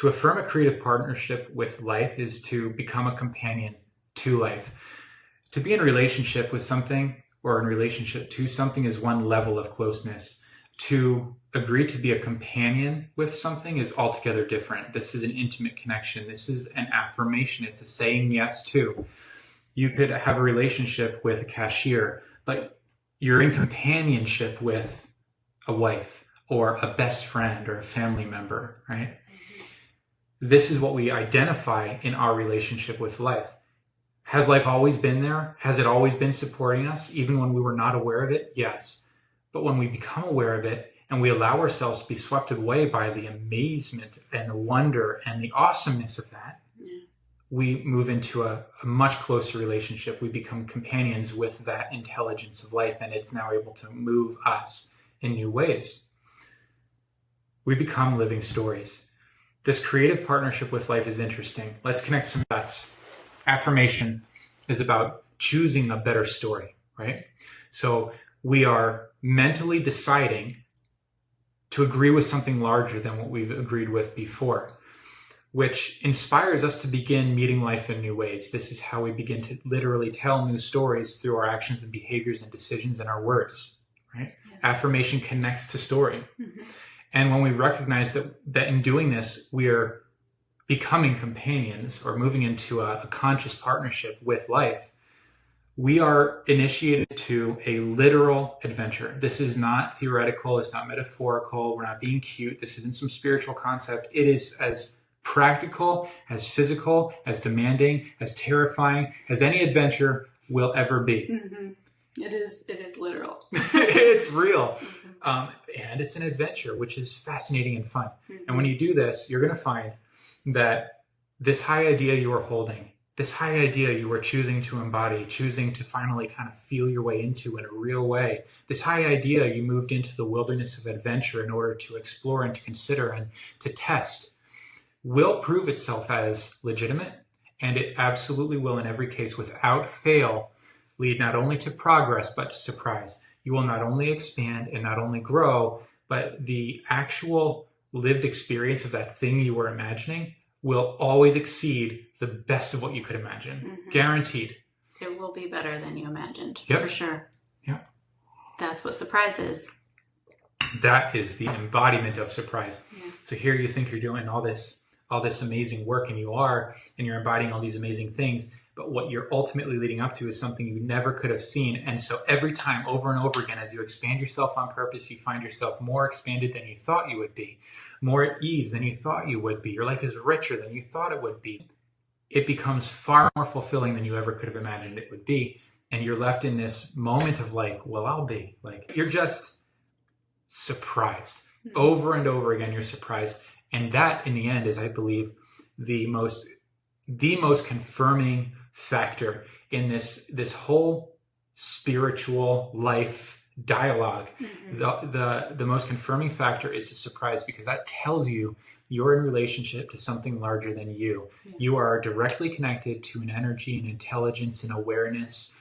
To affirm a creative partnership with life is to become a companion to life. To be in a relationship with something or in relationship to something is one level of closeness. To agree to be a companion with something is altogether different. This is an intimate connection. This is an affirmation. It's a saying yes to. You could have a relationship with a cashier, but you're in companionship with a wife or a best friend or a family member, right? This is what we identify in our relationship with life. Has life always been there? Has it always been supporting us, even when we were not aware of it? Yes. But when we become aware of it and we allow ourselves to be swept away by the amazement and the wonder and the awesomeness of that, we move into a much closer relationship. We become companions with that intelligence of life, and it's now able to move us in new ways. We become living stories. This creative partnership with life is interesting. Let's connect some dots. Affirmation is about choosing a better story, right? So we are mentally deciding to agree with something larger than what we've agreed with before, which inspires us to begin meeting life in new ways. This is how we begin to literally tell new stories through our actions and behaviors and decisions and our words, right? Yes. Affirmation connects to story. Mm-hmm. And when we recognize that in doing this, we are becoming companions or moving into a conscious partnership with life, we are initiated to a literal adventure. This is not theoretical. It's not metaphorical. We're not being cute. This isn't some spiritual concept. It is as practical, as physical, as demanding, as terrifying as any adventure will ever be. Mm-hmm. It is literal. It's real. And it's an adventure, which is fascinating and fun. Mm-hmm. And when you do this, you're going to find that this high idea you are holding, this high idea you are choosing to embody, choosing to finally kind of feel your way into in a real way, this high idea you moved into the wilderness of adventure in order to explore and to consider and to test, will prove itself as legitimate. And it absolutely will, in every case, without fail, lead not only to progress, but to surprise. You will not only expand and not only grow, but the actual lived experience of that thing you were imagining will always exceed the best of what you could imagine. Mm-hmm. Guaranteed. It will be better than you imagined, yep. For sure. Yep. That's what surprise is. That is the embodiment of surprise. Yeah. So here you think you're doing all this amazing work, and you're embodying all these amazing things, but what you're ultimately leading up to is something you never could have seen. And so every time, over and over again, as you expand yourself on purpose, you find yourself more expanded than you thought you would be, more at ease than you thought you would be. Your life is richer than you thought it would be. It becomes far more fulfilling than you ever could have imagined it would be. And you're left in this moment of like, well, I'll be. Like, you're just surprised. Mm-hmm. Over and over again, you're surprised. And that, in the end, is, I believe, the most confirming factor in this whole spiritual life dialogue. Mm-hmm. The most confirming factor is the surprise, because that tells you you're in relationship to something larger than you. Yeah. You are directly connected to an energy and intelligence and awareness,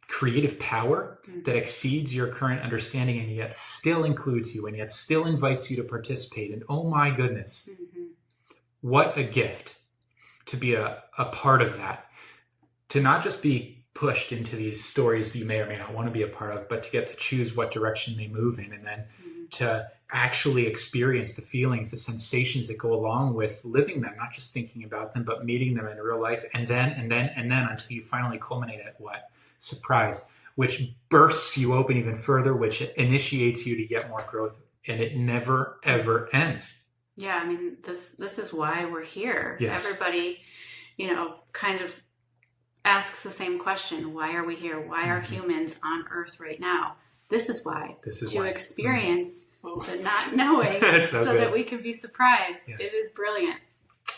creative power that exceeds your current understanding, and yet still includes you, and yet still invites you to participate. And oh my goodness, what a gift to be a part of that, to not just be pushed into these stories that you may or may not want to be a part of, but to get to choose what direction they move in, and then to actually experience the feelings, the sensations that go along with living them, not just thinking about them, but meeting them in real life, and then until you finally culminate at what? Surprise, which bursts you open even further, which initiates you to get more growth, and it never, ever ends. Yeah, I mean, this is why we're here. Yes. Everybody, kind of asks the same question. Why are we here? Why are humans on Earth right now? This is why. To experience the not knowing so that we can be surprised. Yes. It is brilliant.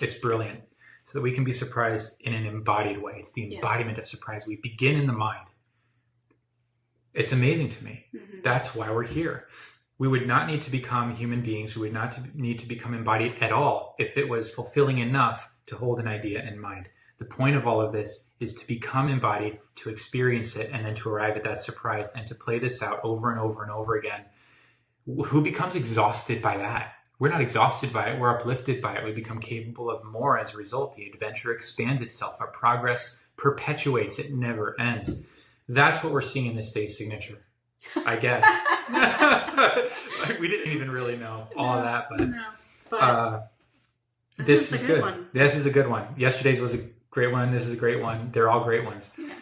It's brilliant. So that we can be surprised in an embodied way. It's the embodiment of surprise. We begin in the mind. It's amazing to me. Mm-hmm. That's why we're here. We would not need to become human beings. We would not need to become embodied at all if it was fulfilling enough to hold an idea in mind. The point of all of this is to become embodied, to experience it, and then to arrive at that surprise and to play this out over and over and over again. Who becomes exhausted by that? we're not exhausted by it. We're uplifted by it. We become capable of more as a result. The adventure expands itself. Our progress perpetuates. It never ends. That's what we're seeing in this day's signature, I guess. We didn't even really know all of that, but this is good. This is a good one. Yesterday's was a great one. This is a great one. They're all great ones. Yeah.